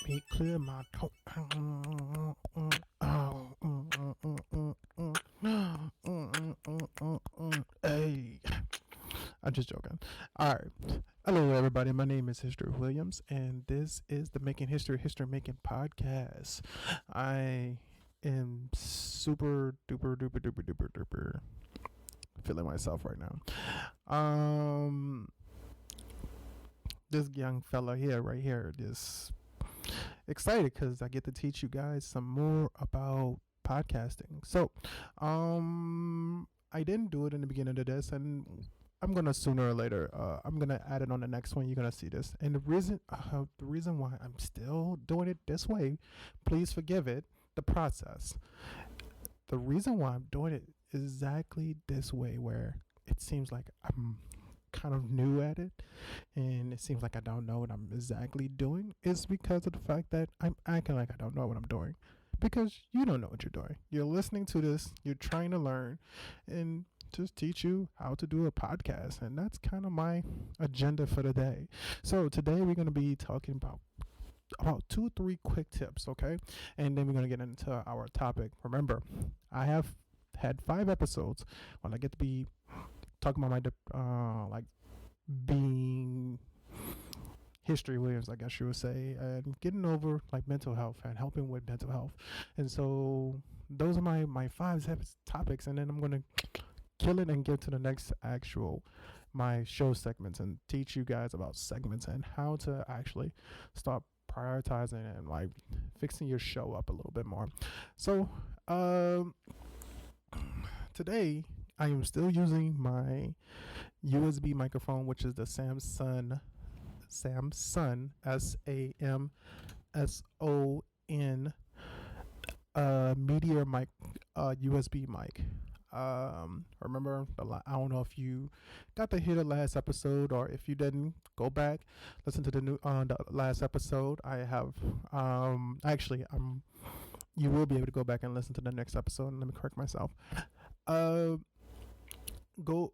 me clear my throat. Hey, I'm just joking. All right. Hello, everybody. My name is HisStory Williams, and this is the Making History Making podcast. I am super duper feeling myself right now. This young fella here, right here, just excited because I get to teach you guys some more about podcasting. So, I didn't do it in the beginning of this, and I'm gonna sooner or later. I'm gonna add it on the next one. You're gonna see this, and the reason why I'm still doing it this way, please forgive it. The process. The reason why I'm doing it exactly this way, where it seems like I'm kind of new at it and it seems like I don't know what I'm exactly doing, is because of the fact that I'm acting like I don't know what I'm doing, because you don't know what you're doing. You're listening to this, you're trying to learn and just teach you how to do a podcast, and that's kind of my agenda for the day. So today we're going to be talking about 2-3 quick tips, okay, and then we're going to get into our topic. Remember, I have had 5 episodes when I get to be talking about my like being HisStory Williams, I guess you would say, and getting over like mental health and helping with mental health. And so those are my 5 topics, and then I'm gonna kill it and get to the next actual my show segments and teach you guys about segments and how to actually start prioritizing and like fixing your show up a little bit more. So today I am still using my USB microphone, which is the Samsung SAMSON Meteor mic, USB mic. Remember, I don't know if you got to hear the last episode, or if you didn't, go back, listen to the last episode. I have you will be able to go back and listen to the next episode. And let me correct myself. Go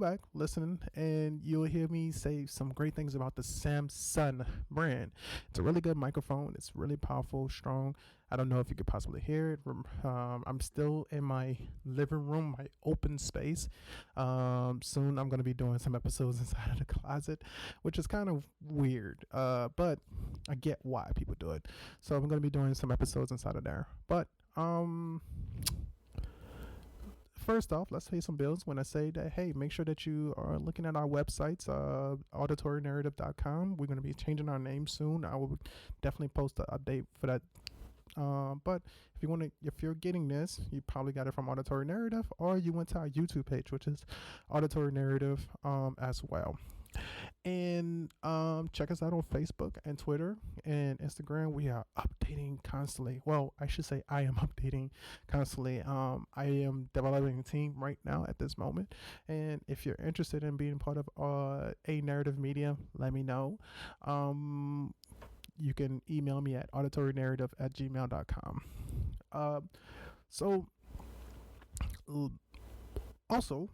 back, listen, and you'll hear me say some great things about the Samsung brand. It's a really good microphone. It's really powerful, strong. I don't know if you could possibly hear it. I'm still in my living room, my open space. Soon I'm going to be doing some episodes inside of the closet, which is kind of weird, but I get why people do it. So I'm going to be doing some episodes inside of there. But first off, let's pay some bills when I say that, hey, make sure that you are looking at our websites, auditorynarrative.com. We're going to be changing our name soon. I will definitely post an update for that. But if you're getting this, you probably got it from Auditory Narrative, or you went to our YouTube page, which is Auditory Narrative, as well. And check us out on Facebook and Twitter and Instagram. We are updating constantly. Well, I should say I am updating constantly. I am developing a team right now at this moment, and if you're interested in being part of a narrative media, let me know. You can email me at auditorynarrative@gmail.com. So also,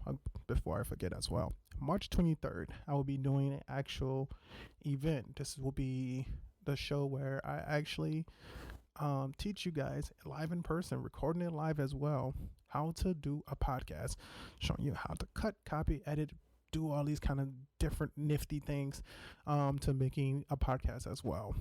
before I forget as well, March 23rd, I will be doing an actual event. This will be the show where I actually teach you guys live in person, recording it live as well, how to do a podcast, showing you how to cut, copy, edit, do all these kind of different nifty things to making a podcast as well.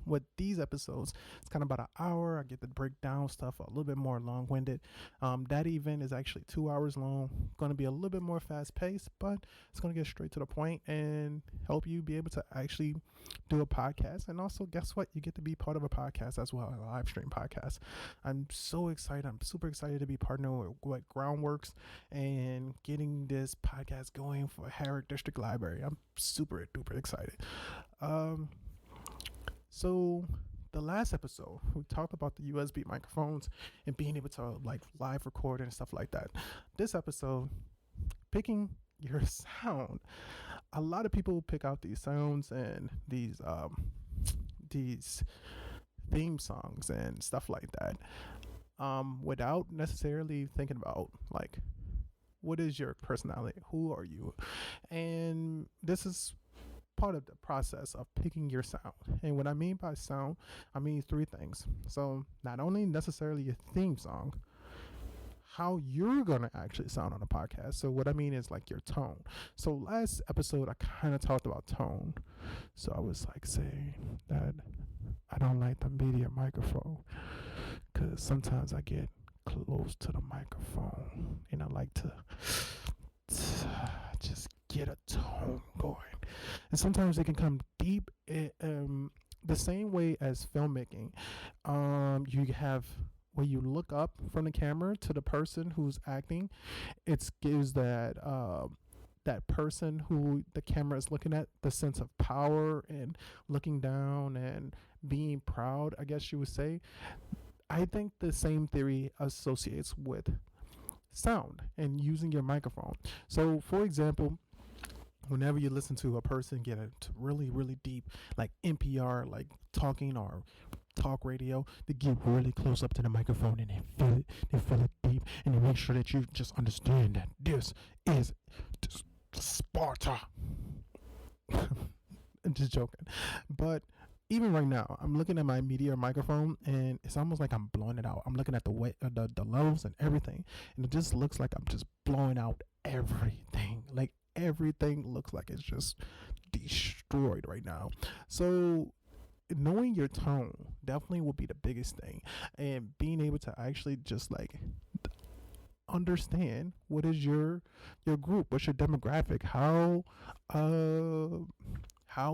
With these episodes, it's kind of about an hour. I get to break down stuff a little bit more long-winded. That event is actually 2 hours long, going to be a little bit more fast-paced, but it's going to get straight to the point and help you be able to actually do a podcast. And also, guess what? You get to be part of a podcast as well, a live stream podcast. I'm so excited. I'm super excited to be partnering with Groundworks and getting this podcast going for Herrick District Library. I'm super duper excited. So the last episode, we talked about the USB microphones and being able to like live record and stuff like that. This episode, picking your sound. A lot of people pick out these sounds and these theme songs and stuff like that, without necessarily thinking about like, what is your personality? Who are you? And this is part of the process of picking your sound. And what I mean by sound, I mean three things. So not only necessarily your theme song, how you're gonna actually sound on a podcast. So what I mean is like your tone. So last episode I kind of talked about tone. So I was like saying that I don't like the media microphone because sometimes I get close to the microphone and I like to just get a tone going. And sometimes it can come deep. The same way as filmmaking, you have when you look up from the camera to the person who's acting, it gives that person who the camera is looking at the sense of power and looking down and being proud, I guess you would say. I think the same theory associates with sound and using your microphone. So, for example, whenever you listen to a person get into really, really deep, like NPR, like talking or talk radio, they get really close up to the microphone and they feel it deep, and they make sure that you just understand that this is Sparta. I'm just joking. But even right now, I'm looking at my media microphone, and it's almost like I'm blowing it out. I'm looking at the way, the levels and everything, and it just looks like I'm just blowing out everything. Like everything looks like it's just destroyed right now. So knowing your tone definitely will be the biggest thing, and being able to actually just like understand what is your group, what's your demographic, how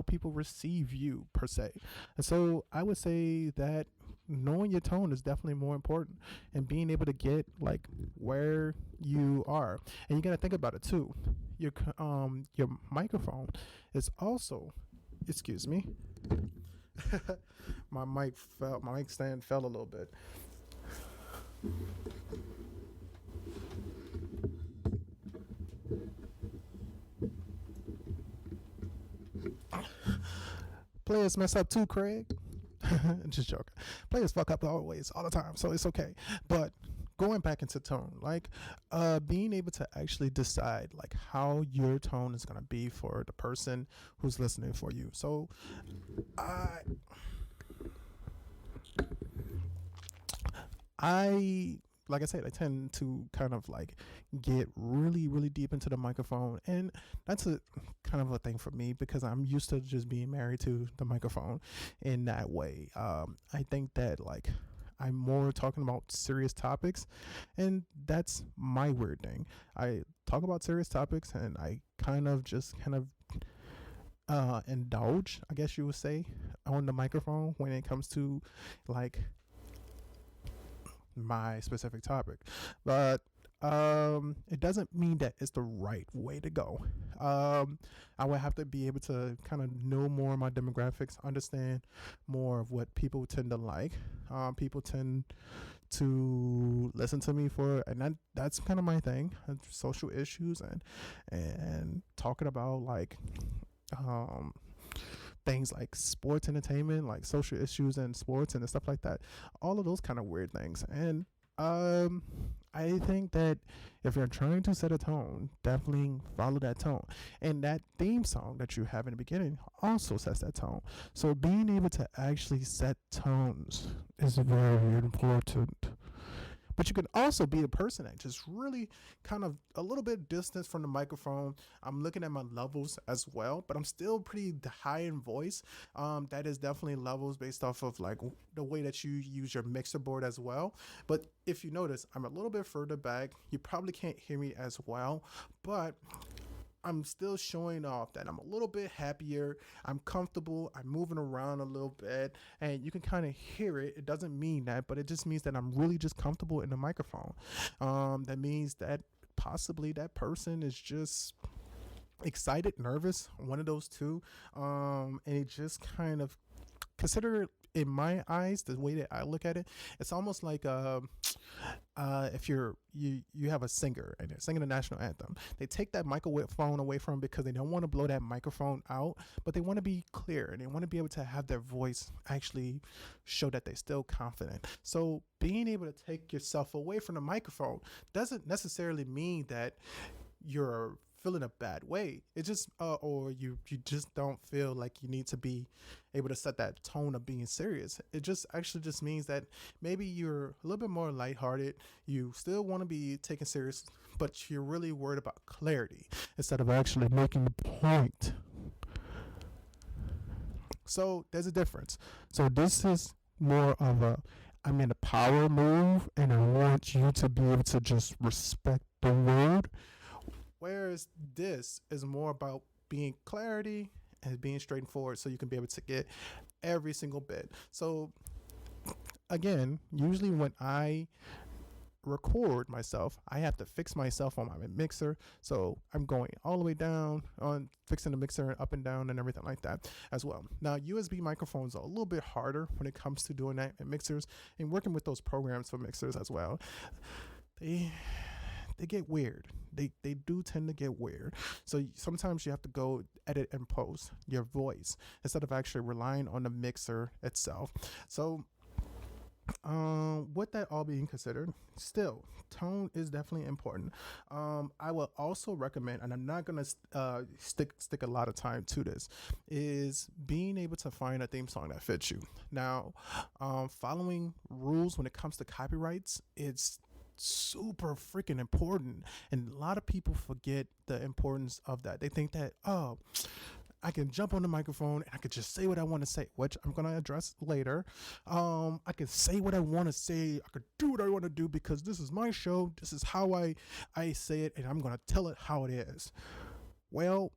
people receive you per se. And so I would say that knowing your tone is definitely more important, and being able to get like where you are. And you got to think about it too. Your microphone is also, excuse me, my mic stand fell a little bit. Players mess up too, Craig. Just joking. Players fuck up always, all the time, so it's okay. But going back into tone, like being able to actually decide like how your tone is gonna be for the person who's listening for you. So I like I said, I tend to kind of like get really, really deep into the microphone, and that's a kind of a thing for me because I'm used to just being married to the microphone in that way. I think that like I'm more talking about serious topics, and that's my weird thing. I talk about serious topics, and I kind of indulge, I guess you would say, on the microphone when it comes to like my specific topic. But it doesn't mean that it's the right way to go. I would have to be able to kind of know more of my demographics, understand more of what people tend to like. People tend to listen to me for, and that's kind of my thing, social issues and talking about like things like sports entertainment, like social issues and sports and stuff like that. All of those kind of weird things. And I think that if you're trying to set a tone, definitely follow that tone. And that theme song that you have in the beginning also sets that tone. So being able to actually set tones is very important. But you can also be a person that just really kind of a little bit distance from the microphone. I'm looking at my levels as well, but I'm still pretty high in voice. That is definitely levels based off of like the way that you use your mixer board as well. But if you notice, I'm a little bit further back. You probably can't hear me as well, but I'm still showing off that I'm a little bit happier. I'm comfortable. I'm moving around a little bit, and you can kind of hear it. It doesn't mean that, but it just means that I'm really just comfortable in the microphone. That means that possibly that person is just excited, nervous, one of those two. And it just kind of consider, in my eyes, the way that I look at it, it's almost like if you have a singer and they're singing the national anthem, they take that microphone away from them because they don't want to blow that microphone out, but they want to be clear and they want to be able to have their voice actually show that they're still confident. So being able to take yourself away from the microphone doesn't necessarily mean that you're feel in a bad way. It just or you just don't feel like you need to be able to set that tone of being serious. It just actually just means that maybe you're a little bit more lighthearted. You still want to be taken serious, but you're really worried about clarity instead of actually making the point. So there's a difference. So this is more of a, I'm in a power move and I want you to be able to just respect the word. Whereas this is more about being clarity and being straightforward so you can be able to get every single bit. So again, usually when I record myself, I have to fix myself on my mixer. So I'm going all the way down on fixing the mixer up and down and everything like that as well. Now, USB microphones are a little bit harder when it comes to doing that in mixers and working with those programs for mixers as well. They get weird. They do tend to get weird. So sometimes you have to go edit and post your voice instead of actually relying on the mixer itself. So with that all being considered, still tone is definitely important. I will also recommend, and I'm not gonna stick a lot of time to this, is being able to find a theme song that fits you. Now, following rules when it comes to copyrights, it's super freaking important, and a lot of people forget the importance of that. They think that, oh, I can jump on the microphone and I could just say what I want to say, which I'm going to address later. I can say what I want to say. I could do what I want to do because this is my show. This is how I say it, and I'm going to tell it how it is. Well,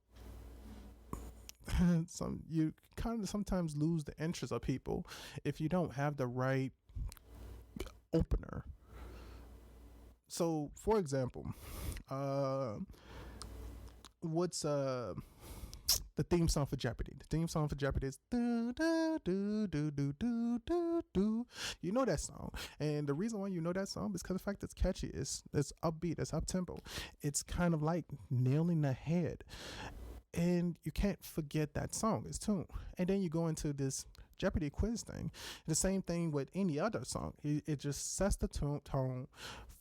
you kind of sometimes lose the interest of people if you don't have the right opener. So, for example, what's the theme song for Jeopardy? The theme song for Jeopardy is do do do do do do do do. You know that song, and the reason why you know that song is because the fact it's catchy. It's upbeat. It's up tempo. It's kind of like nailing the head, and you can't forget that song. It's tune, and then you go into this Jeopardy quiz thing. The same thing with any other song. It just sets the tone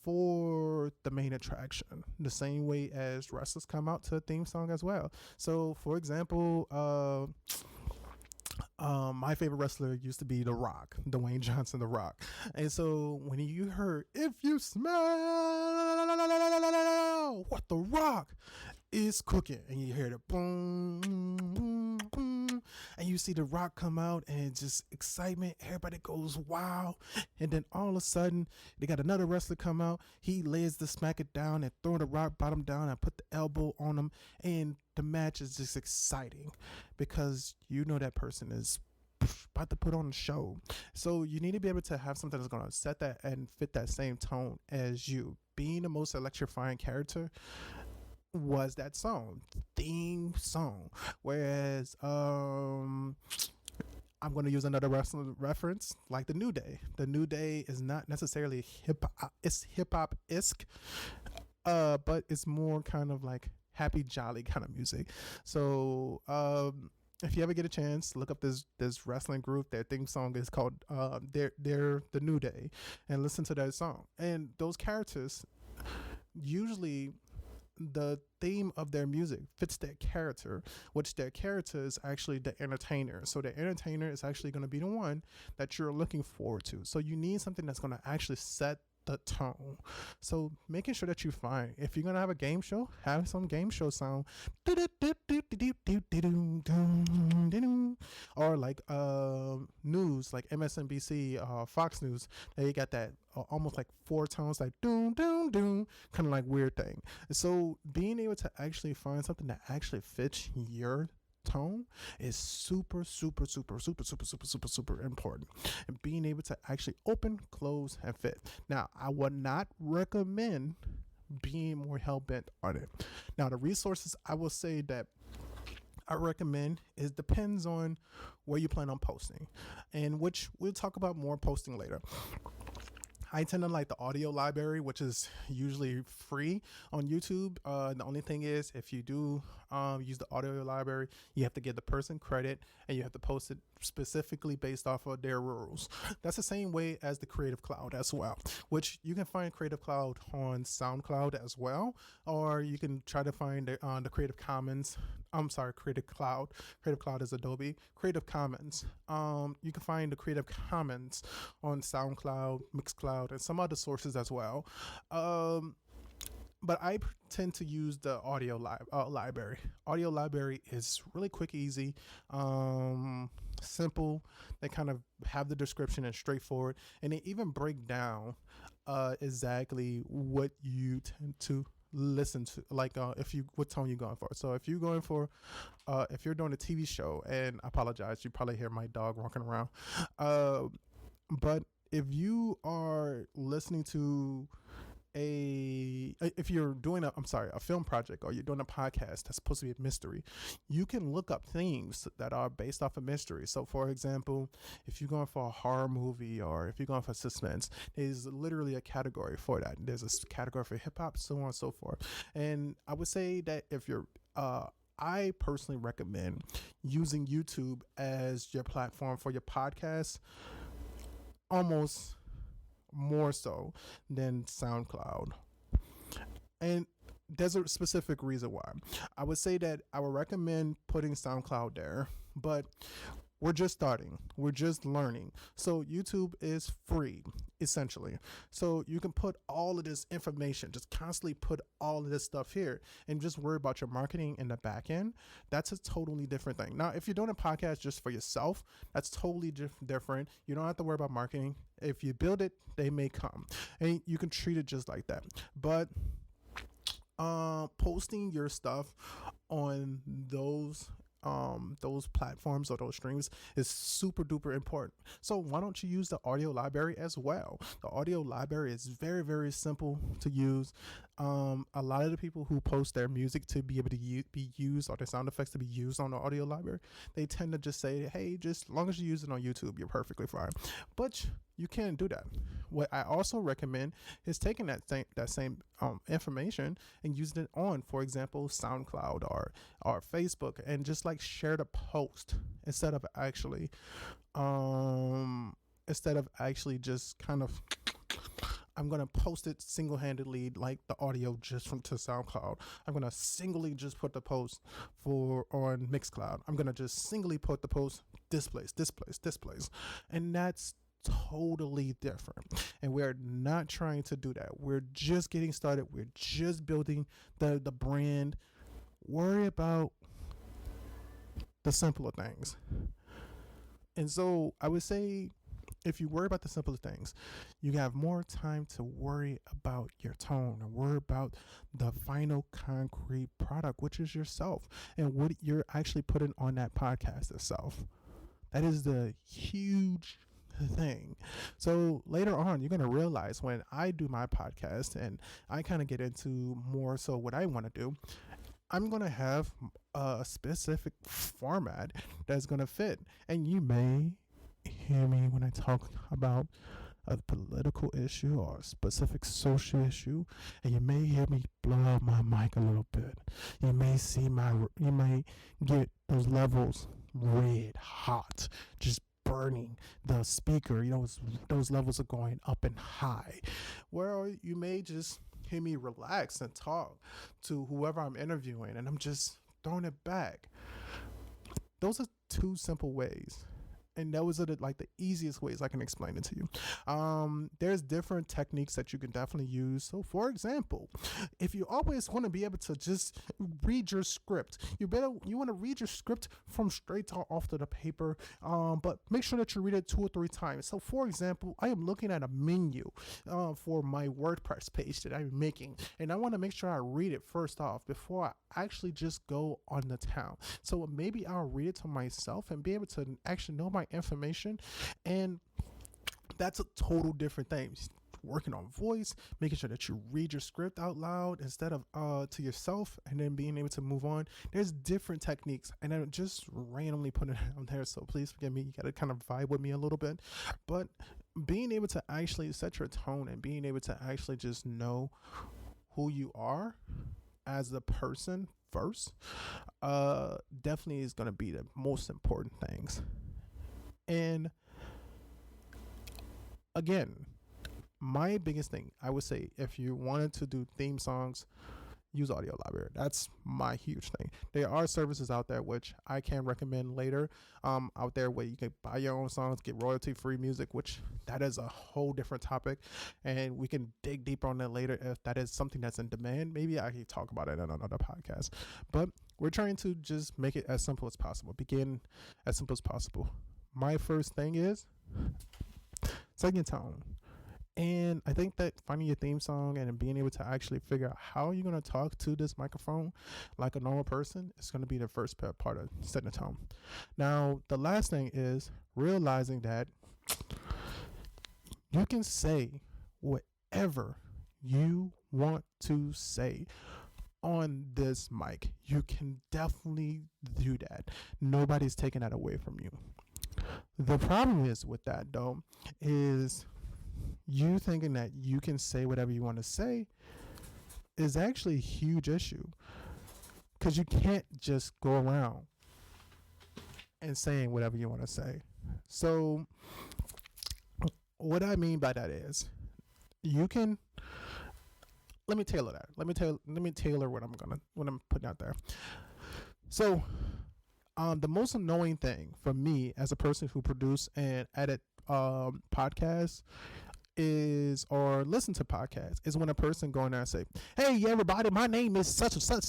for the main attraction, the same way as wrestlers come out to a theme song as well. So, for example, my favorite wrestler used to be The Rock, Dwayne Johnson, The Rock. And so when you heard, if you smell what The Rock is cooking, and you hear the boom, boom, boom, and you see The Rock come out and just excitement, everybody goes wow. And then all of a sudden they got another wrestler come out, he lays the smack it down and throw the Rock bottom down and put the elbow on him, and the match is just exciting because you know that person is about to put on a show. So you need to be able to have something that's going to set that and fit that same tone as you. Being the most electrifying character was that song, theme song. Whereas I'm going to use another wrestling reference, like the New Day. The New Day is not necessarily hip hop. It's hip hop isk, but it's more kind of like happy, jolly kind of music. So if you ever get a chance, look up this wrestling group. Their theme song is called they're the New Day, and listen to that song. And those characters, usually the theme of their music fits their character, which their character is actually the entertainer. So the entertainer is actually going to be the one that you're looking forward to. So you need something that's going to actually set the tone. So making sure that you find, if you're gonna have a game show, have some game show sound, or like news, like MSNBC, Fox News. They got that almost like four tones, like doom doom doom, kind of like weird thing. So being able to actually find something that actually fits your tone is super important, and being able to actually open, close, and fit. Now, I would not recommend being more hell-bent on it. Now, the resources I will say that I recommend, it depends on where you plan on posting, and which we'll talk about more posting later. I tend to like the audio library, which is usually free on YouTube. The only thing is, if you do use the audio library, you have to give the person credit, and you have to post it specifically based off of their rules. That's the same way as the Creative Cloud as well, which you can find Creative Cloud on SoundCloud as well, or you can try to find it on the Creative Commons. I'm sorry, Creative Cloud. Creative Cloud is Adobe. Creative Commons. You can find the Creative Commons on SoundCloud, Mixcloud, and some other sources as well. But I tend to use the library. Audio library is really quick, easy, simple. They kind of have the description and straightforward, and they even break down exactly what you tend to listen to, like if you what tone you're going for. So if you're going for if you're doing a TV show, and I apologize, you probably hear my dog walking around, but if you are listening to if you're doing a film project, or you're doing a podcast that's supposed to be a mystery, you can look up themes that are based off of mystery. So for example, if you're going for a horror movie, or if you're going for suspense, there's literally a category for that. There's a category for hip hop, so on and so forth. And I would say that if you're I personally recommend using YouTube as your platform for your podcast, almost more so than SoundCloud. And there's a specific reason why. I would say that I would recommend putting SoundCloud there, but we're just starting. We're just learning. So YouTube is free, essentially. So you can put all of this information, just constantly put all of this stuff here, and just worry about your marketing in the back end. That's a totally different thing. Now, if you're doing a podcast just for yourself, that's totally different. You don't have to worry about marketing. If you build it, they may come. And you can treat it just like that. But posting your stuff on those platforms or those streams is super duper important. So why don't you use the audio library as well? The audio library is very, very simple to use. A lot of the people who post their music to be able to be used, or their sound effects to be used on the audio library, they tend to just say, hey, just as long as you use it on YouTube, you're perfectly fine. But you can't do that. What I also recommend is taking that same information and using it on, for example, SoundCloud or Facebook, and just like share the post instead of actually just kind of, I'm going to post it single-handedly, like the audio just to SoundCloud. I'm going to singly just put the post on Mixcloud. I'm going to just singly put the post this place. And that's totally different. And we're not trying to do that. We're just getting started. We're just building the brand. Worry about the simpler things. And so I would say, if you worry about the simplest things, you have more time to worry about your tone and worry about the final concrete product, which is yourself and what you're actually putting on that podcast itself. That is the huge thing. So later on, you're going to realize when I do my podcast and I kind of get into more so what I want to do, I'm going to have a specific format that's going to fit. And you may hear me when I talk about a political issue or a specific social issue, and you may hear me blow out my mic a little bit. You may get those levels red hot, just burning the speaker. Those levels are going up and high. Where you may just hear me relax and talk to whoever I'm interviewing, and I'm just throwing it back. Those are two simple ways. And those are the easiest ways I can explain it to you. There's different techniques that you can definitely use. So, for example, if you always want to be able to just read your script, you want to read your script from straight off to the paper, but make sure that you read it 2 or 3 times. So, for example, I am looking at a menu for my WordPress page that I'm making, and I want to make sure I read it first off before I actually just go on the town. So maybe I'll read it to myself and be able to actually know my information, and that's a total different thing. Working on voice, making sure that you read your script out loud instead of to yourself, and then being able to move on. There's different techniques, and I'm just randomly putting it out there, so please forgive me. You gotta kind of vibe with me a little bit, but being able to actually set your tone and being able to actually just know who you are as a person first, definitely is going to be the most important things. And again, my biggest thing, I would say, if you wanted to do theme songs, use audio library. That's my huge thing. There are services out there which I can recommend later, out there where you can buy your own songs, get royalty free music, which that is a whole different topic, and we can dig deeper on that later if that is something that's in demand. Maybe I can talk about it on another podcast. But we're trying to just make it as simple as possible. Begin as simple as possible. My first thing is set your tone. And I think that finding your theme song and being able to actually figure out how you're going to talk to this microphone like a normal person is going to be the first part of setting the tone. Now, the last thing is realizing that you can say whatever you want to say on this mic. You can definitely do that. Nobody's taking that away from you. The problem is with that, though, is you thinking that you can say whatever you want to say is actually a huge issue, because you can't just go around and saying whatever you want to say. So what I mean by that is you can, let me tailor that. Let me tailor what I'm putting out there. So the most annoying thing for me as a person who produce and edit podcasts is, or listen to podcasts, is when a person go in there and say, hey everybody, my name is such and such,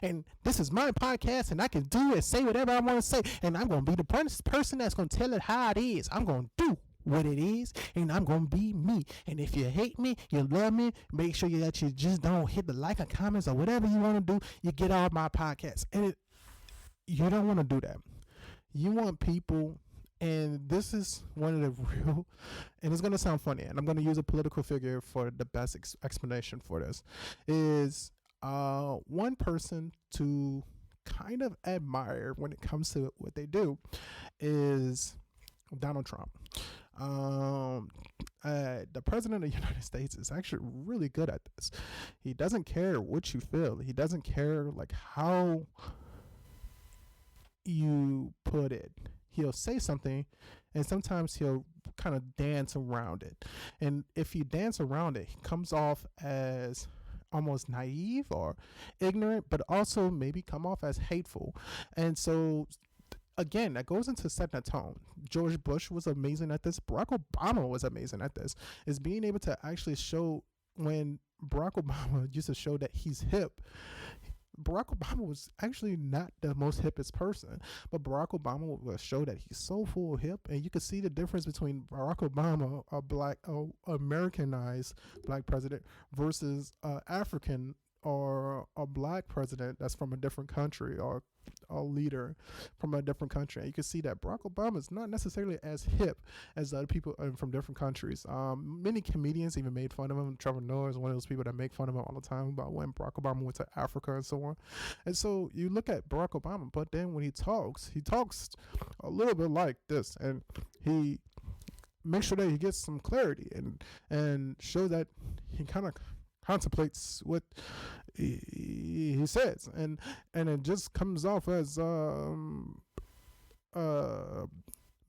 and this is my podcast, and I can do and say whatever I want to say, and I'm going to be the person that's going to tell it how it is. I'm going to do what it is, and I'm going to be me. And if you hate me, you love me, make sure that you just don't hit the like or comments or whatever you want to do. You get all my podcasts. And you don't want to do that. You want people, and this is one of the real, and it's going to sound funny, and I'm going to use a political figure for the best explanation for this, is one person to kind of admire when it comes to what they do is Donald Trump. The president of the United States is actually really good at this. He doesn't care what you feel. He doesn't care like how you put it. He'll say something, and sometimes he'll kind of dance around it. And if you dance around it, he comes off as almost naive or ignorant, but also maybe come off as hateful. And so again, that goes into setting a tone. George Bush was amazing at this. Barack Obama was amazing at this, is being able to actually show, when Barack Obama used to show that he's hip, Barack Obama was actually not the most hippest person, but Barack Obama will show that he's so full hip, and you can see the difference between Barack Obama, Americanized black president, versus African or a black president that's from a different country, or a leader from a different country. And you can see that Barack Obama is not necessarily as hip as other people from different countries. Many comedians even made fun of him. Trevor Noah is one of those people that make fun of him all the time about when Barack Obama went to Africa and so on. And so you look at Barack Obama, but then when he talks a little bit like this, and he makes sure that he gets some clarity and show that he kind of contemplates what he says, and it just comes off as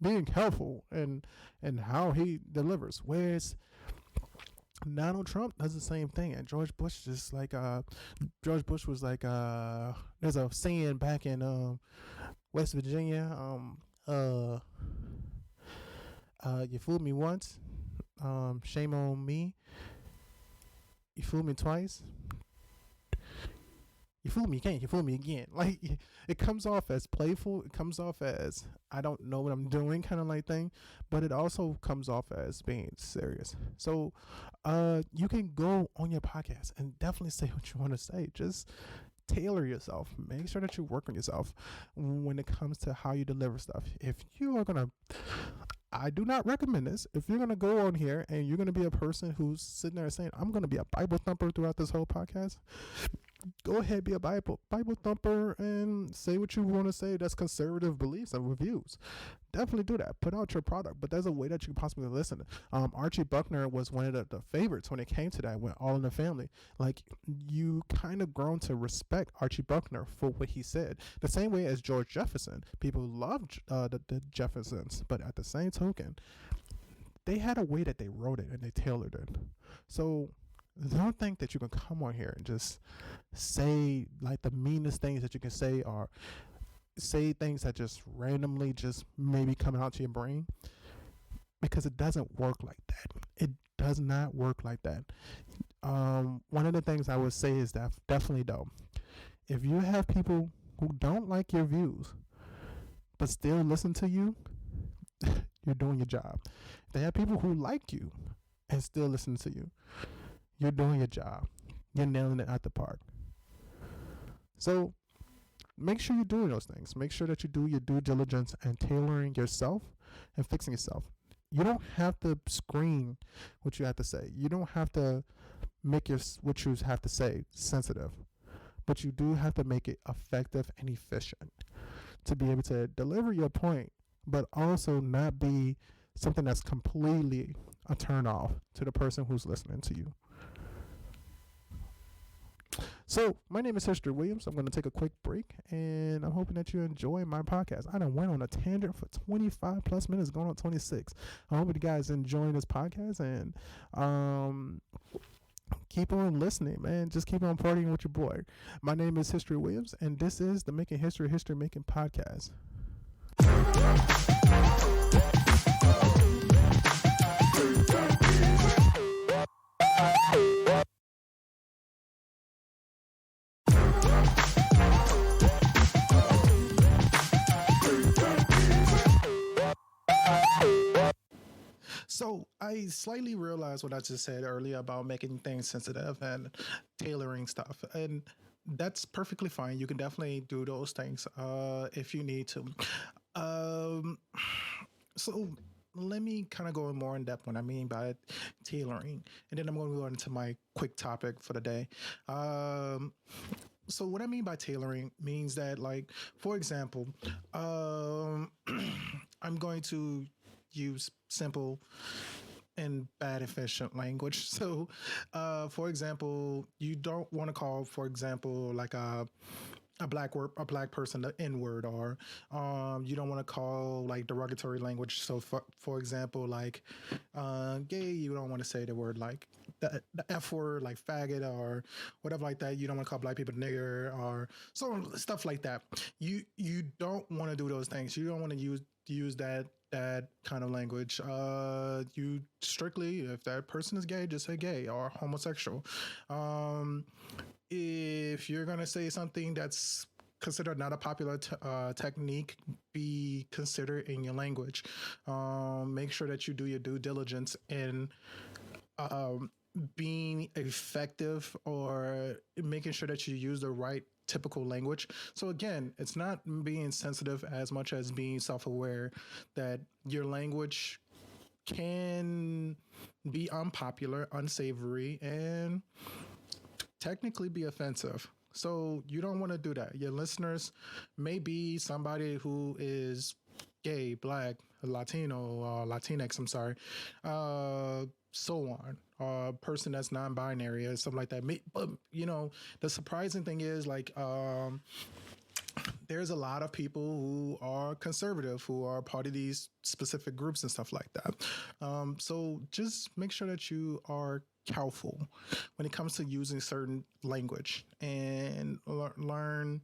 being helpful and how he delivers. Whereas Donald Trump does the same thing, and George Bush just like George Bush was like there's a saying back in West Virginia, you fooled me once, shame on me. You fooled me twice. You fooled me, you fool me again. Like, it comes off as playful. It comes off as I don't know what I'm doing kind of like thing, but it also comes off as being serious. So you can go on your podcast and definitely say what you want to say. Just tailor yourself. Make sure that you work on yourself when it comes to how you deliver stuff. If you are going to, I do not recommend this. If you're going to go on here and you're going to be a person who's sitting there saying, I'm going to be a Bible thumper throughout this whole podcast, go ahead, be a Bible thumper and say what you want to say. That's conservative beliefs and reviews. Definitely do that. Put out your product, but there's a way that you can possibly listen. Archie Buckner was one of the favorites when it came to that. When All in the Family, like you kind of grown to respect Archie Buckner for what he said. The same way as George Jefferson, people loved the Jeffersons, but at the same token, they had a way that they wrote it and they tailored it. So don't think that you can come on here and just say like the meanest things that you can say, or say things that just randomly just maybe come out to your brain, because it doesn't work like that. It does not work like that. One of the things I would say is that definitely though, if you have people who don't like your views but still listen to you, you're doing your job. If they have people who like you and still listen to you, you're doing your job. You're nailing it at the park. So make sure you're doing those things. Make sure that you do your due diligence and tailoring yourself and fixing yourself. You don't have to screen what you have to say. You don't have to make what you have to say sensitive, but you do have to make it effective and efficient to be able to deliver your point, but also not be something that's completely a turn off to the person who's listening to you. So my name is HisStory Williams. I'm going to take a quick break, and I'm hoping that you enjoy my podcast. I done went on a tangent for 25 plus minutes, going on 26. I hope you guys enjoying this podcast, and keep on listening, man. Just keep on partying with your boy. My name is HisStory Williams, and this is the Making History Making podcast. So I slightly realized what I just said earlier about making things sensitive and tailoring stuff, and that's perfectly fine. You can definitely do those things if you need to. Um, so let me kind of go more in depth what I mean by tailoring, and then I'm going to go into my quick topic for the day. So what I mean by tailoring means that, like, for example, I'm going to use simple and bad efficient language. So, for example, you don't want to call, for example, like a black person the N word, or you don't want to call like derogatory language. So, for example, like gay, you don't want to say the word like the F word, like faggot or whatever like that. You don't want to call black people nigger or so stuff like that. You don't want to do those things. You don't want to use that kind of language. You strictly, if that person is gay, just say gay or homosexual. If you're gonna say something that's considered not a popular technique, be considered in your language. Make sure that you do your due diligence in being effective, or making sure that you use the right typical language. So again, it's not being sensitive as much as being self-aware that your language can be unpopular, unsavory, and technically be offensive. So you don't want to do that. Your listeners may be somebody who is gay, black, Latino, Latinx, I'm sorry, so on. Person that's non-binary or something like that. But you know, the surprising thing is like there's a lot of people who are conservative who are part of these specific groups and stuff like that. So just make sure that you are careful when it comes to using certain language, and learn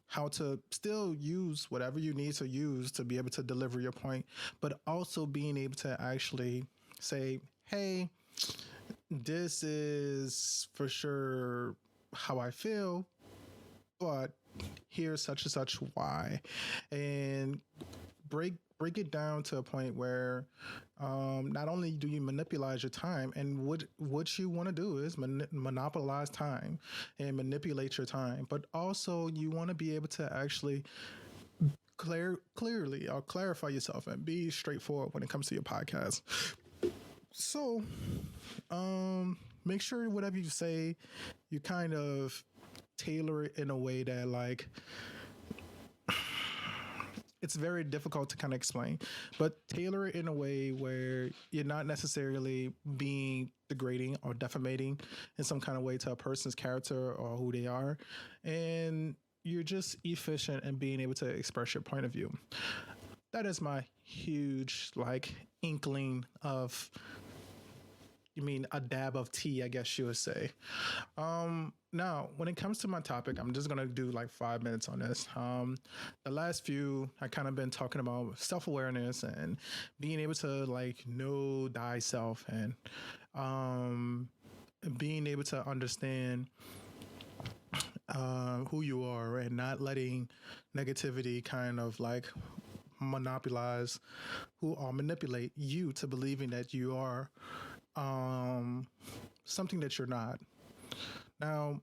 how to still use whatever you need to use to be able to deliver your point, but also being able to actually say, hey, this is for sure how I feel, but here's such and such why, and break it down to a point where not only do you manipulate your time, and what you want to do is monopolize time and manipulate your time, but also you want to be able to actually clearly or clarify yourself and be straightforward when it comes to your podcast. So make sure whatever you say, you kind of tailor it in a way that like it's very difficult to kind of explain, but tailor it in a way where you're not necessarily being degrading or defamating in some kind of way to a person's character or who they are. And you're just efficient in being able to express your point of view. That is my huge like inkling of, you mean a dab of tea, I guess you would say. Now, when it comes to my topic, I'm just gonna do like 5 minutes on this. The last few, I kind of been talking about self awareness and being able to like know thyself and being able to understand who you are and not letting negativity kind of like monopolize who or manipulate you to believing that you are something that you're not. Now,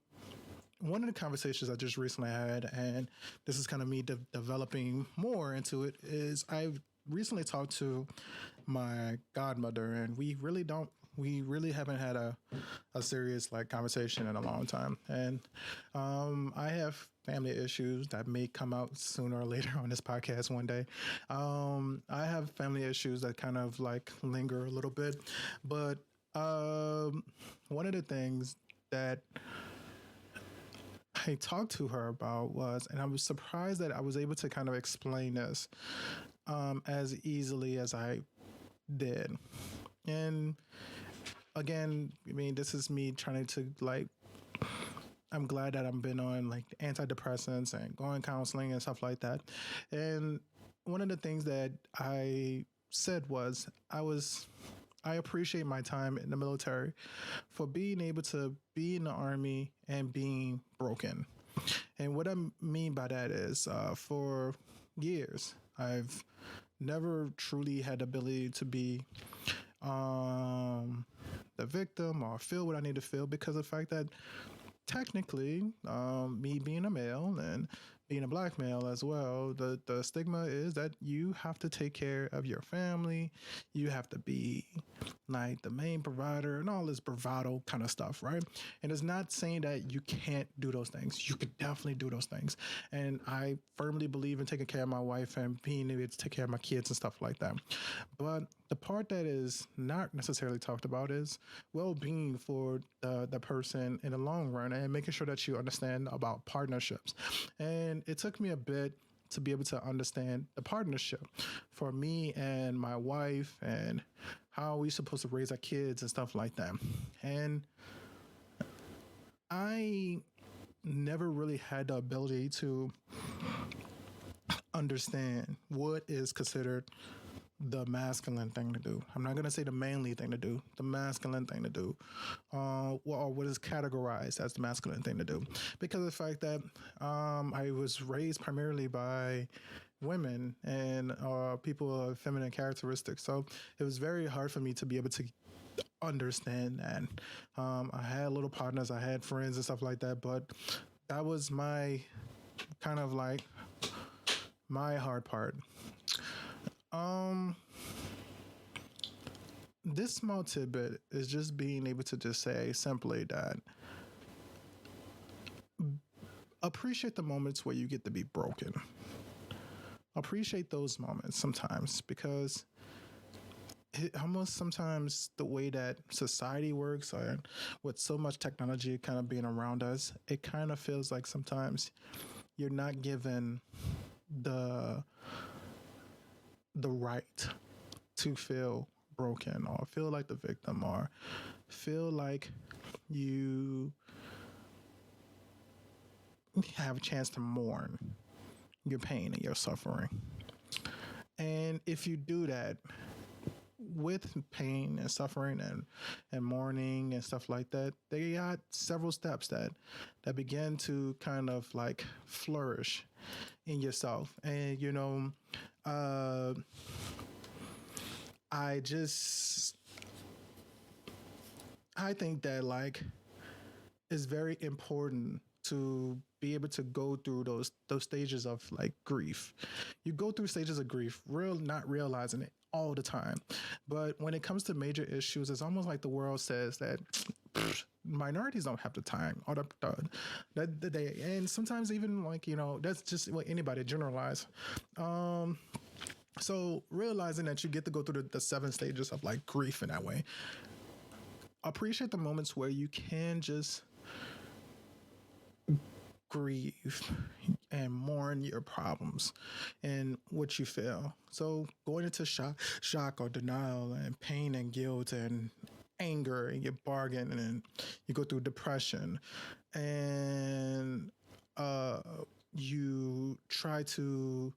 one of the conversations I just recently had, and this is kind of me developing more into it, is I've recently talked to my godmother, and we really haven't had a serious like conversation in a long time. And I have family issues that may come out sooner or later on this podcast one day. I have family issues that kind of like linger a little bit, but one of the things that I talked to her about was, and I was surprised that I was able to kind of explain this as easily as I did. And again, I mean, this is me trying to like, I'm glad that I've been on like antidepressants and going counseling and stuff like that. And one of the things that I said was, I appreciate my time in the military for being able to be in the Army and being broken. And what I mean by that is for years, I've never truly had the ability to be the victim or feel what I need to feel because of the fact that technically, me being a male and being a black male as well, the stigma is that you have to take care of your family. You have to be like the main provider and all this bravado kind of stuff, right? And it's not saying that you can't do those things. You could definitely do those things. And I firmly believe in taking care of my wife and being able to take care of my kids and stuff like that. But the part that is not necessarily talked about is well-being for the person in the long run and making sure that you understand about partnerships. And it took me a bit to be able to understand the partnership for me and my wife and how we supposed to raise our kids and stuff like that. And I never really had the ability to understand what is considered the masculine thing to do. I'm not going to say the manly thing to do, the masculine thing to do, or what is categorized as the masculine thing to do. Because of the fact that I was raised primarily by women and people of feminine characteristics. So it was very hard for me to be able to understand that. I had little partners, I had friends and stuff like that, but that was my kind of like my hard part. This small tidbit is just being able to just say simply that appreciate the moments where you get to be broken. Appreciate those moments sometimes, because it almost sometimes the way that society works and with so much technology kind of being around us, it kind of feels like sometimes you're not given the right to feel broken or feel like the victim or feel like you have a chance to mourn your pain and your suffering. And if you do that with pain and suffering and mourning and stuff like that, they got several steps that begin to kind of like flourish in yourself. And I think that like it's very important to be able to go through those stages of like grief. You go through stages of grief, not realizing it all the time. But when it comes to major issues, it's almost like the world says that minorities don't have the time or the day, and sometimes even like that's just what anybody generalize. So realizing that you get to go through the 7 stages of like grief in that way, appreciate the moments where you can just grieve and mourn your problems and what you feel. So going into shock or denial and pain and guilt and anger, and you bargain, and you go through depression, and you try to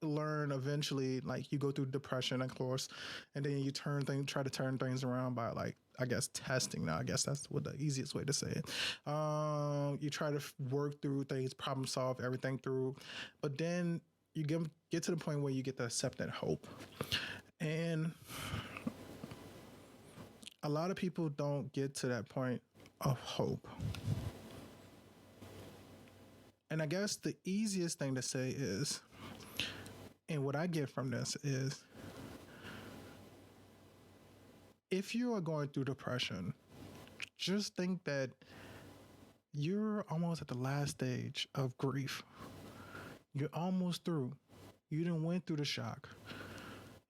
learn eventually, like you go through depression, of course, and then you try to turn things around by, like, I guess testing. Now I guess that's what the easiest way to say it. You try to work through things, problem solve everything through, but then you get to the point where you get to accept that hope. And a lot of people don't get to that point of hope. And I guess the easiest thing to say is, and what I get from this is, if you are going through depression, just think that you're almost at the last stage of grief. You're almost through. You didn't went through the shock.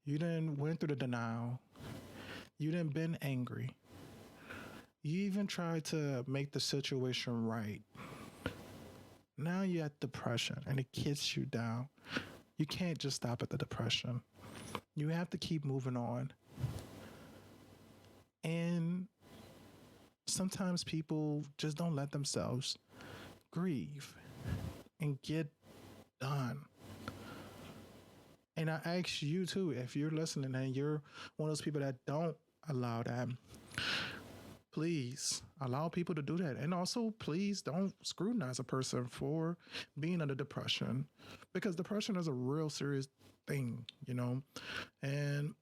You didn't went through the denial. You didn't been angry. You even tried to make the situation right. Now you're at depression and it gets you down. You can't just stop at the depression. You have to keep moving on. And sometimes people just don't let themselves grieve and get done. And I ask you too, if you're listening and you're one of those people that don't allow that, please allow people to do that. And also, please don't scrutinize a person for being under depression, because depression is a real serious thing, and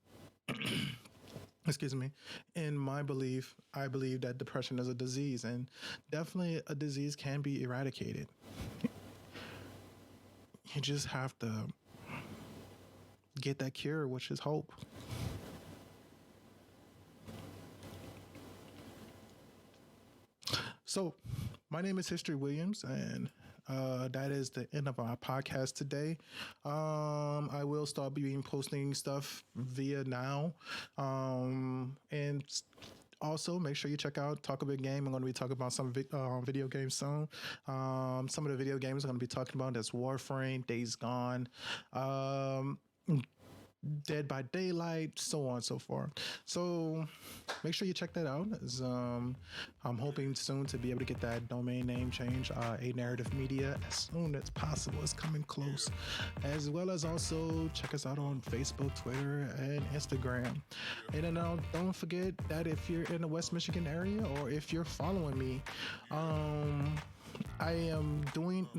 excuse me, in my belief, I believe that depression is a disease, and definitely a disease can be eradicated. You just have to get that cure, which is hope. So, my name is HisStory Williams, and that is the end of our podcast today. I will start being posting stuff via now, and also make sure you check out Talk a Big Game. I'm going to be talking about some video games soon. Some of the video games I'm going to be talking about is Warframe, Days Gone, Dead by Daylight, so on and so forth. So make sure you check that out. As, I'm hoping soon to be able to get that domain name change, A Narrative Media, as soon as possible. It's coming close. As well as also check us out on Facebook, Twitter, and Instagram. And then don't forget that if you're in the West Michigan area, or if you're following me, I am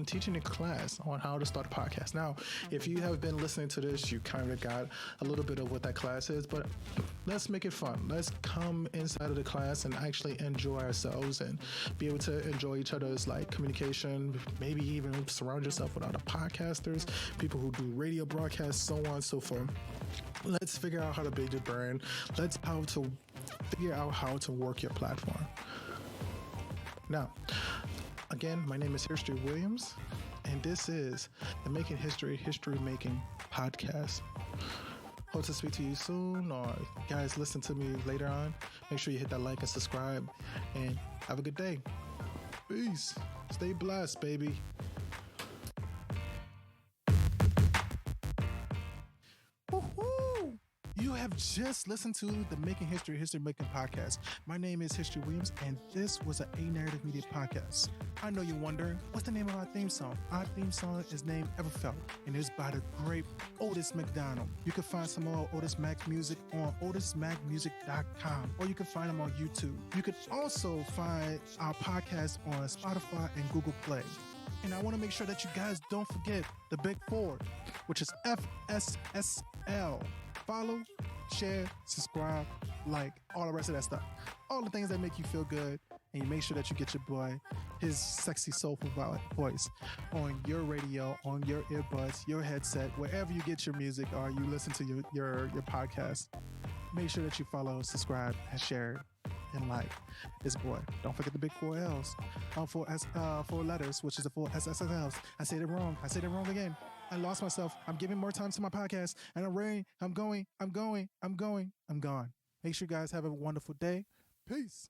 teaching a class on how to start a podcast. Now, if you have been listening to this, you kind of got a little bit of what that class is, but let's make it fun. Let's come inside of the class and actually enjoy ourselves and be able to enjoy each other's like communication, maybe even surround yourself with other podcasters, people who do radio broadcasts, so on and so forth. Let's figure out how to build your brand. Let's figure out how to work your platform. Now, again, my name is HisStory Williams, and this is the Making History Making podcast. Hope to speak to you soon, or guys listen to me later on. Make sure you hit that like and subscribe, and have a good day. Peace. Stay blessed, baby. Woohoo! You have just listened to the Making History Making podcast. My name is HisStory Williams, and this was an A Narrative Media podcast. I know you're wondering, what's the name of our theme song? Our theme song is named Everfelt, and it's by the great Otis McDonald. You can find some more Otis Mac music on otismacmusic.com, or you can find them on YouTube. You can also find our podcast on Spotify and Google Play. And I want to make sure that you guys don't forget the big four, which is FSSL. Follow, share, subscribe, like, all the rest of that stuff. All the things that make you feel good, and you make sure that you get your boy his sexy, soulful voice on your radio, on your earbuds, your headset, wherever you get your music or you listen to your podcast. Make sure that you follow, subscribe, and share. in life. It's boy. Don't forget the big 4 L's. Four letters, which is the 4 SSLs. I said it wrong. I said it wrong again. I lost myself. I'm giving more time to my podcast. And I'm gone. Make sure you guys have a wonderful day. Peace.